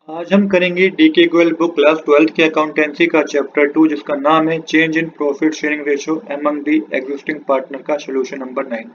आज हम करेंगे DK Goyal book class 12th के अकाउंटेंसी का चैप्टर 2 जिसका नाम है change in profit sharing ratio among the existing partner का सोल्यूशन नंबर 9।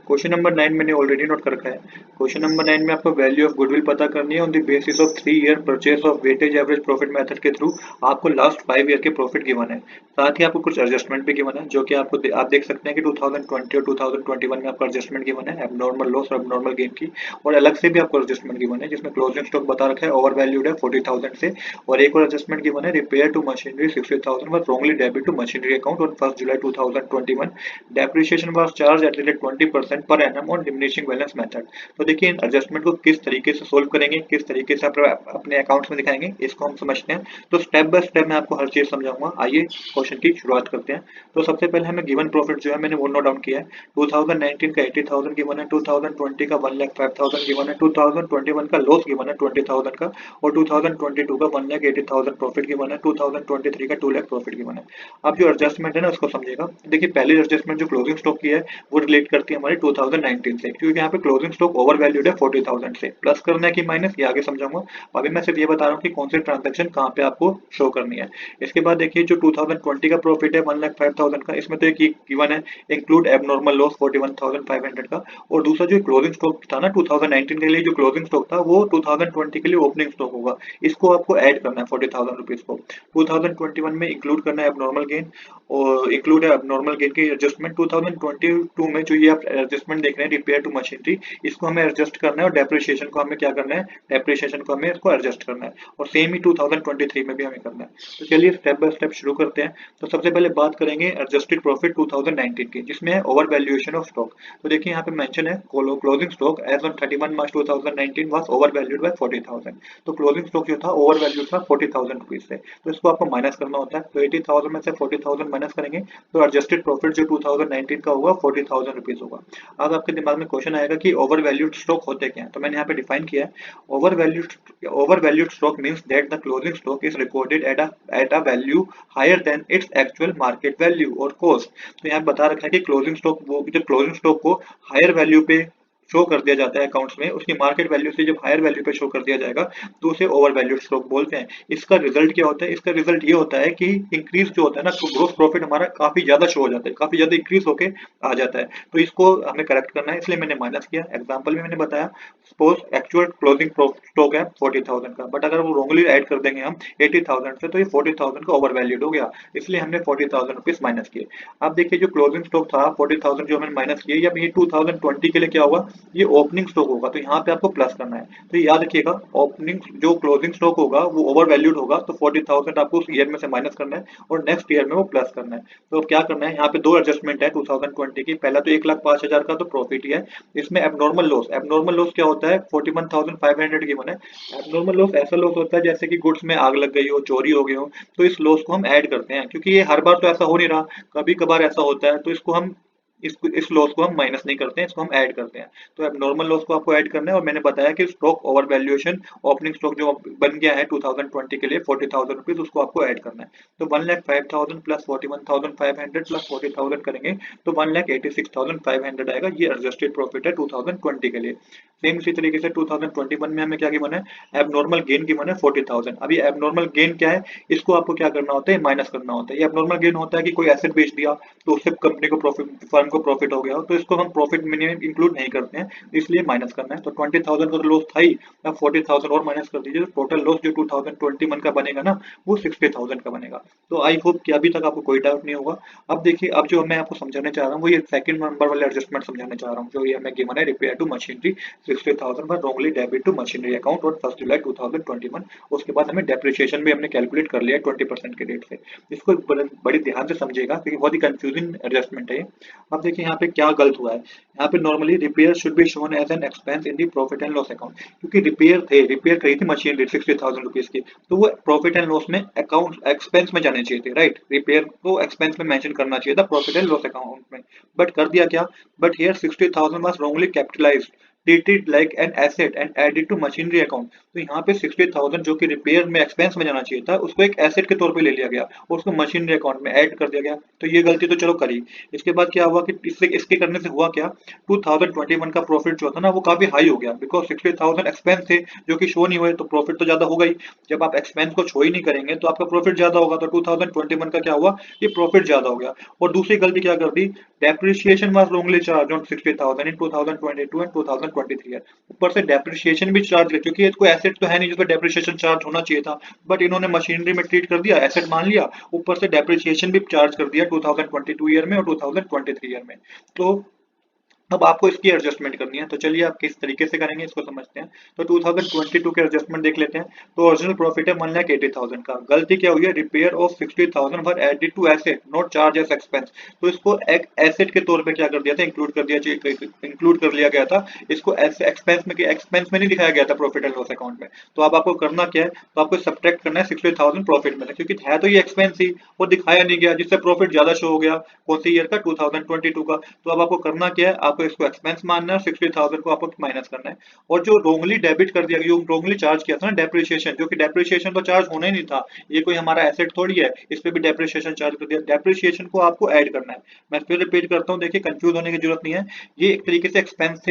क्वेश्चन नंबर 9 मैंने ऑलरेडी नोट कर रखा है। क्वेश्चन नंबर 9 में आपको वैल्यू ऑफ गुडविल पता करनी है on the basis of 3 year purchase of weightage average profit method के थ्रू। आपको लास्ट 5 ईयर के प्रॉफिट गिवन है, साथ ही आपको कुछ एडजस्टमेंट भी गिवन है जो कि आप देख सकते हैं कि 2020 और 2021 में आपको एडजस्टमेंट गिवन है एबनॉर्मल लॉस और एबनॉर्मल गेन की, और अलग से भी आपको एडजस्टमेंट गिवन है जिसमें क्लोजिंग स्टॉक बता रखा है ओवर वैल्यूड है 40,000 से, और एक और एडजस्टमेंट गिवन है repair to machinery 60,000 was wrongly debit to machinery account on 1st July 2021। depreciation was charged at rate 20% per annum on diminishing balance method। तो देखिए इन एडजस्टमेंट को किस तरीके से सोल्व करेंगे, किस तरीके से अपने अकाउंट्स में दिखाएंगे, इसको हम समझते हैं। तो स्टेप बाय स्टेप मैं आपको हर चीज समझाऊंगा। आइए क्वेश्चन की शुरुआत करते हैं। तो सबसे पहले हमें गिवन प्रॉफिट जो है मैंने वो नोट डाउन किया है। 2019 का 80,000 गिवन है, 2020 का 1,05,000 गिवन है, 2021 का लॉस गिवन है 20,000 का, और 2022 का 1,80,000 प्रॉफिट गिवन है, 2023 का 2 लाख प्रॉफिट गिवन है। अब जो एडजस्टमेंट है ना उसको समझिएगा। देखिए पहली एडजस्टमेंट जो क्लोजिंग स्टॉक की है वो रिलेट करती है हमारी 2019 से, क्योंकि यहाँ पे क्लोजिंग स्टॉक ओवर वैल्यूड है 40,000 से। प्लस करना है कि माइनस, ये आगे समझाऊंगा। अभी मैं सिर्फ ये बता रहा हूँ कि कौन सी ट्रांजेक्शन कहाँ पे आपको शो करनी है। इसके बाद देखिए जो 2020 का प्रॉफिट है 1,05,000 का, इसमें तो एक गिवन है इंक्लूड एबनॉर्मल लॉस 41,500 का, और दूसरा जो क्लोजिंग स्टॉक था ना 2019 के लिए जो क्लोजिंग स्टॉक था वो 2020 के लिए ओपनिंग स्टॉक होगा। इसको आपको ऐड करना है 40,000 रुपीज को। 2021 में इंक्लूड करना है एबनॉर्मल गेन, और इंक्लूड है एबनॉर्मल गेन की एडजस्टमेंट। 2022 में जो ये आप एडजस्टमेंट देख रहे हैं रिपेयर टू मशीनरी, इसको हमें एडजस्ट करना है, और डेप्रिसिएशन को हमें क्या करना है, डेप्रिसिएशन को हमें इसको एडजस्ट करना है, और सेम ही 2023 में भी हमें करना है। तो चलिए स्टेप बाय स्टेप शुरू करते हैं। तो सबसे पहले बात करेंगे एडजस्टेड प्रॉफिट 2019 की, जिसमें है ओवर वैल्यूएशन ऑफ स्टॉक। तो देखिए यहाँ पे मेंशन है closing stock as on 31 March 2019 was over valued by 40,000। तो क्लोजिंग स्टॉक जो था ओवर वैल्यूड था 40,000 रुपीज से, तो इसको आपको माइनस करना होता है। तो 80,000 में से 40,000 माइनस करेंगे तो एडजस्टेड प्रॉफिट जो 2019 का होगा 40,000 रुपीज होगा। अब आपके दिमाग में क्वेश्चन आएगा कि ओवर वैल्यूड स्टॉक होते क्या है, तो मैंने यहाँ पे डिफाइन किया है। Over valued over valued stock means that the closing stock is recorded at a value higher than its actual market value और कॉस्ट। तो यहाँ बता रखा है कि क्लोजिंग स्टॉक वो जो क्लोजिंग स्टॉक को हायर वैल्यू पे शो कर दिया जाता है अकाउंट्स में, उसकी मार्केट वैल्यू से जब हायर वैल्यू पे शो कर दिया जाएगा तो उसे ओवर वैल्यूड स्टॉक बोलते हैं। इसका रिजल्ट क्या होता है, इसका रिजल्ट ये होता है कि इंक्रीज जो होता है ना, तो ग्रोस प्रॉफिट हमारा काफी ज्यादा शो हो जाता है, काफी ज्यादा इंक्रीज होके आ जाता है। तो इसको हमें करेक्ट करना है, इसलिए मैंने माइनस किया। एग्जाम्पल में मैंने बताया सपोज एक्चुअल क्लोजिंग स्टॉक है 40,000 का, बट अगर वो रोंगली ऐड कर देंगे हम 80,000 से तो ये 40,000 का ओवर वैल्यूड हो गया, इसलिए हमने 40,000 रुपीज माइनस किए। अब देखिए जो क्लोजिंग स्टॉक था 40,000 जो हमने माइनस किए, या ये 2020 के लिए क्या होगा, ये ओपनिंग स्टॉक होगा, तो यहाँ पे आपको प्लस करना है। तो याद रखिएगा ओपनिंग जो क्लोजिंग स्टॉक होगा वो ओवर वैल्यूड होगा, तो 40,000 आपको उस ईयर में से माइनस करना है और नेक्स्ट ईयर में वो प्लस करना है। तो क्या करना है, यहाँ पे दो एडजस्टमेंट है 2020 की। पहला तो 1,05,000 का तो प्रॉफिट ही है, इसमें एबनॉर्मल लॉस क्या होता है 41,500 की मन है। एबनॉर्मल लॉस ऐसा लॉस होता है जैसे कि गुड्स में आग लग गई हो, चोरी हो गई हो, तो इस लॉस को हम ऐड करते हैं, क्योंकि ये हर बार तो ऐसा हो नहीं रहा, कभी कभार ऐसा होता है, तो इसको हम इस लॉस को हम माइनस नहीं करते हैं, इसको हम ऐड करते हैं। तो एबनॉर्मल लॉस को आपको ऐड करना है, और मैंने बताया कि stock over valuation opening stock जो बन गया है 2020 के लिए 40,000 रुपीज, उसको आपको ऐड करना है। तो 1,05,000 प्लस 41,500 प्लस 40,000 करेंगे तो 1,86,500 आएगा। ये एडजस्टेड प्रॉफिट है 2020 के लिए। सेम इसी तरीके से 2021 में हमें क्या गिवन है, एबनॉर्मल गेन गिवन है 40,000। अभी एबनॉर्मल गेन क्या है, इसको आपको क्या करना होता है, माइनस करना होता है। ये एबनॉर्मल गेन होता है कि कोई एसेट बेच दिया तो उससे कंपनी को प्रॉफिट, फर्म को प्रॉफिट हो गया हो, तो इसको हम प्रॉफिट में इंक्लूड नहीं करते हैं, इसलिए माइनस करना है। तो 20,000 का लॉस था ही, अब 40,000 और माइनस कर दीजिए, तो टोटल लॉस जो 2021 का बनेगा ना वो 60,000 का बनेगा। तो आई होप कि अभी तक आपको कोई डाउट नहीं होगा। अब देखिए अब जो मैं आपको समझाने चाह रहा हूँ वो ये सेकंड नंबर वाले एडजस्टमेंट समझाने चाह रहा हूँ, जो ये हमें गिवन है रिपेयर टू मशीनरी 60,000 पर wrongly debit to machinery account और 1 जुलाई 2021। उसके बाद हमें डेप्रिसिएशन भी हमने कैलकुलेट कर लिया 20% के रेट से। इसको बड़ी ध्यान से समझिएगा क्योंकि बहुत ही कंफ्यूजिंग एडजस्टमेंट है। अब देखिए यहाँ पे क्या गलत हुआ है, यहाँ पे normally repair should be shown as an expense in the profit and loss account, क्योंकि रिपेयर करी थी मशीनरी 60,000 रुपीज की, तो वो प्रॉफिट एंड लॉस में अकाउंट एक्सपेंस में जाने चाहिए थे, राइट। रिपेयर को एक्सपेंस में मेंशन करना चाहिए था प्रॉफिट एंड लॉस अकाउंट में, बट कर दिया क्या, but here 60,000 was wrongly capitalized treated like an asset and added to machinery account। तो यहाँ पे 60,000 जो कि रिपेयर में एक्सपेंस में जाना चाहिए था उसको एक एसेट के तौर पे ले लिया गया और उसको मशीनरी अकाउंट में ऐड कर दिया गया। तो ये गलती तो चलो करी। इसके बाद क्या हुआ कि इससे इसके करने से हुआ क्या, 2021 का प्रॉफिट जो था ना वो काफी हाई हो गया, बिकॉज 60,000 एक्सपेंस थे जो कि शो नहीं हुए, तो प्रॉफिट तो ज्यादा होगा ही। जब आप एक्सपेंस को शो ही नहीं करेंगे तो आपका प्रॉफिट ज्यादा होगा। तो 2021 का क्या हुआ, ये प्रॉफिट ज्यादा हो गया। और दूसरी गलती क्या कर दी, depreciation was wrongly charge on 60,000 in 2022 and 2023। ऊपर से डेप्रिसिएशन भी चार्ज है, क्योंकि ये कोई एसेट तो है नहीं जिसका डेप्रिसिएशन चार्ज होना चाहिए था, बट इन्होंने मशीनरी में ट्रीट कर दिया, एसेट मान लिया, ऊपर से डेप्रिसिएशन भी चार्ज कर दिया 2022 ईयर में और 2023 ईयर में। तो अब आपको इसकी एडजस्टमेंट करनी है, तो चलिए आप किस तरीके से करेंगे इसको समझते हैं। तो 2022 के एडजस्टमेंट देख लेते हैं। तो ओरिजिनल प्रॉफिट है 1,80,000 का। गलती क्या हुई है, repair of 60,000 were added to asset not charge as expense. तो इसको एक एसेट के तौर पे क्या कर दिया था, इंक्लूड कर लिया गया था। इसको एक्सपेंस में नहीं दिखाया गया था प्रॉफिट एंड लॉस अकाउंट में। तो अब आपको करना क्या है, तो आपको सब्ट्रैक्ट करना है 60,000 प्रॉफिट में से, क्योंकि है तो ये एक्सपेंस ही, वो दिखाया नहीं गया, जिससे प्रॉफिट ज्यादा शो हो गया। कौन सी ईयर का, 2022 का। तो अब आपको करना क्या है, आपको इसको एक्सपेंस मानना है, 60,000 को आपको माइनस करना है। और जो रोंगली डेबिट कर दिया, जो रोंगली चार्ज किया था ना डेप्रिसिएशन, जो कि डेप्रिसिएशन तो चार्ज होना ही नहीं था, ये कोई हमारा एसेट थोड़ी है, इस पे भी डेप्रिसिएशन चार्ज कर दिया। डेप्रिसिएशन को आपको ऐड करना है। मैं फिर रिपीट करता हूँ, देखिए कंफ्यूज होने की जरूरत नहीं है। ये एक तरीके से एक्सपेंस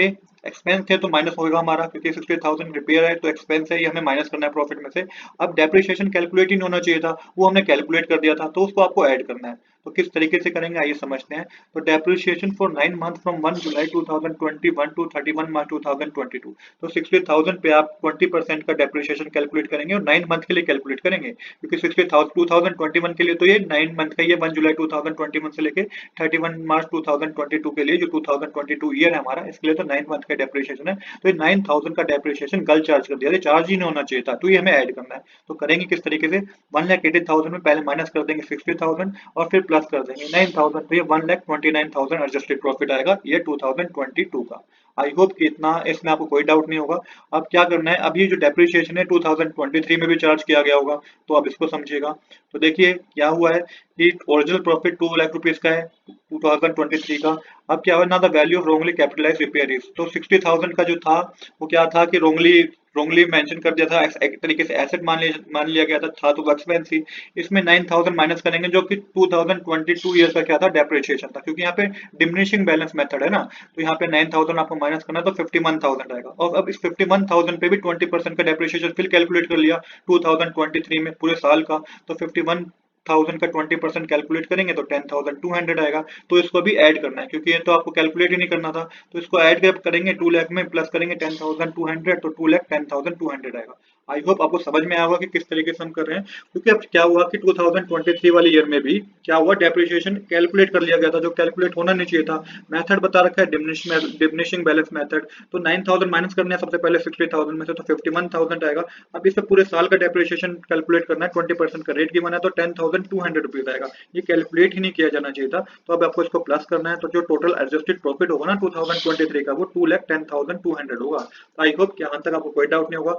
थे तो माइनस होगा हमारा, क्योंकि 60,000 रिपेयर है तो एक्सपेंस है, ये हमें माइनस करना है प्रॉफिट में से। अब डेप्रिसिएशन कैलकुलेट ही नहीं होना चाहिए था, वो हमने कैलकुलेट कर दिया था, तो उसको आपको ऐड करना है। तो किस तरीके से करेंगे आइए समझते हैं। तो depreciation for 9 month from 1 July 2021 to 31 March 2022। तो 60,000 पे आप 20% का डेप्रिसिएशन कैलकुलेट करेंगे और 9 मंथ के लिए कैलकुलेट करेंगे, क्योंकि 60,000 2021 के लिए तो ये 9 मंथ का, ये 1 जुलाई 2021 से लेके 31 मार्च 2022 के लिए, जो 2022 ईयर है हमारा, इसके लिए तो 9 मंथ का डेप्रिसिएशन है। तो ये 9,000 का डेप्रिसिएशन गलत चार्ज कर दिया, ये चार्ज ही नहीं होना चाहिए था, तो ये हमें ऐड करना है। तो करेंगे किस तरीके से, 1,80,000 में पहले माइनस कर देंगे 60,000 और फिर प्लस कर देंगे 9,000, तो ये 1,29,000 एडजस्टेड प्रॉफिट आएगा ये 2022 का। आई होप कि इतना इसमें आपको कोई डाउट नहीं होगा। अब क्या करना है, अब ये जो डेप्रिसिएशन है 2023 में भी चार्ज किया गया होगा, तो अब इसको समझिएगा। तो देखिए क्या हुआ है कि ओरिजिनल प्रॉफिट 2 लाख रुपीज का है 2023 का। अब क्या हुआ ना, the value of wrongly capitalize repair is, तो 60,000 का जो था वो क्या था कि रोंगली मेंशन कर दिया था, एक तरीके से एसेट मान लिया गया था तो वो एक्सपेंस ही। इसमें 9,000 माइनस करेंगे, जो कि 2022 ईयर का क्या था, डेप्रिसिएशन था, क्योंकि यहाँ पे डिमिनिशिंग बैलेंस मेथड है ना। तो यहाँ पे 9,000 आपको माइनस करना है, तो 51,000 आएगा। और अब इस 51,000 पे भी 20% का डेप्रिसिएशन फिर कैलकुलेट कर लिया 2023 में पूरे साल का। तो 51,000 का 20% कैलकुलेट करेंगे तो 10,200 आएगा। तो इसको भी ऐड करना है, क्योंकि ये तो आपको कैलकुलेट ही नहीं करना था। तो इसको ऐड करेंगे 2 लाख में, प्लस करेंगे 10,200, तो 2,10,200 आएगा। आई होप आपको समझ में आया होगा कि किस तरीके से हम कर रहे हैं। क्योंकि अब क्या हुआ कि 2023 वाले ईयर में भी क्या हुआ, डेप्रिसिएशन कैलकुलेट कर लिया गया था, जो कैलकुलेट होना नहीं चाहिए था। मेथड बता रखा है डिमिनिशिंग बैलेंस मेथड। तो 9,000 माइनस करने हैं सबसे पहले 60,000 में से, तो 51,000 आएगा। अब इससे पूरे साल का डेप्रिसिएशन कैलकुलेट करना है, 20% का रेट गिवन है, तो 10,200 रुपीज आएगा। ये कैलकुलेट ही नहीं किया जाना चाहिए था। तो अब आपको इसको प्लस करना है, तो जो टोटल एडजस्टेड प्रॉफिट होगा ना 2023 का, वो 2,10,200 होगा। आई होप कि यहाँ तक आपको कोई डाउट नहीं होगा।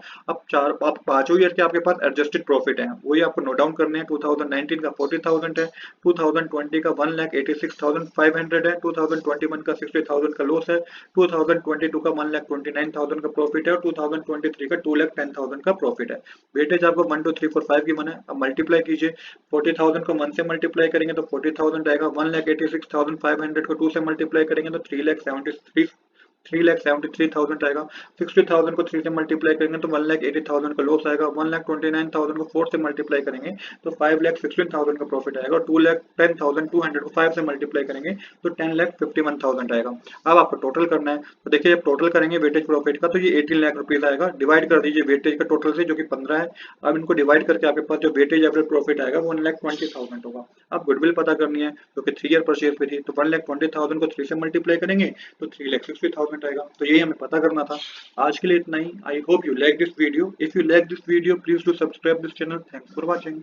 अब पांचों ईयर के आपके पास एडजस्टेड प्रॉफिट है, वही आपको नोट डाउन करने हैं। 2019 का 40,000 है, 2020 का 1,86,500 है, 2021 का 60,000 का लॉस है, 2022 का 1,29,000 का प्रॉफिट है और 2023 का 2,10,000 का प्रॉफिट है। वेटेज आपको 1 2 3 4 5 की मन है। अब मल्टीप्लाई कीजिए, 40,000 को 1 से मल्टीप्लाई करेंगे तो 40,000 आएगा, 1,86,500 को 2 से मल्टीप्लाई करेंगे तो 3,73,000 आएगा। 60,000 को 3 से मल्टीप्लाई करेंगे तो 1,80,000 का लॉस आएगा। 1,29,000 को 4 से मल्टीप्लाई करेंगे तो 5,16,000 का प्रॉफिट आएगा। और 2,10,200 को 5 से मल्टीप्लाई करेंगे तो 10,51,000 आएगा। अब आपको टोटल करना है, तो देखिए जब टोटल करेंगे वेटेज प्रॉफिट का, तो ये 18 लाख रुपीज आएगा। डिवाइड कर दीजिए वेटेज का टोटल से, जो कि 15 है। अब इनको डिवाइड करके आपके पास जो वेटेज एवरेज प्रॉफिट आएगा वो 1,20,000 होगा। अब गुडविल पता करनी है, जो कि 3 ईयर पर शेयर पे थी, तो 1,20,000 को 3 से मल्टीप्लाई करेंगे तो 3,60,000 आएगा। तो यही हमें पता करना था। आज के लिए इतना ही। I hope you like this video. If you like this video, please do subscribe this channel. Thanks for watching.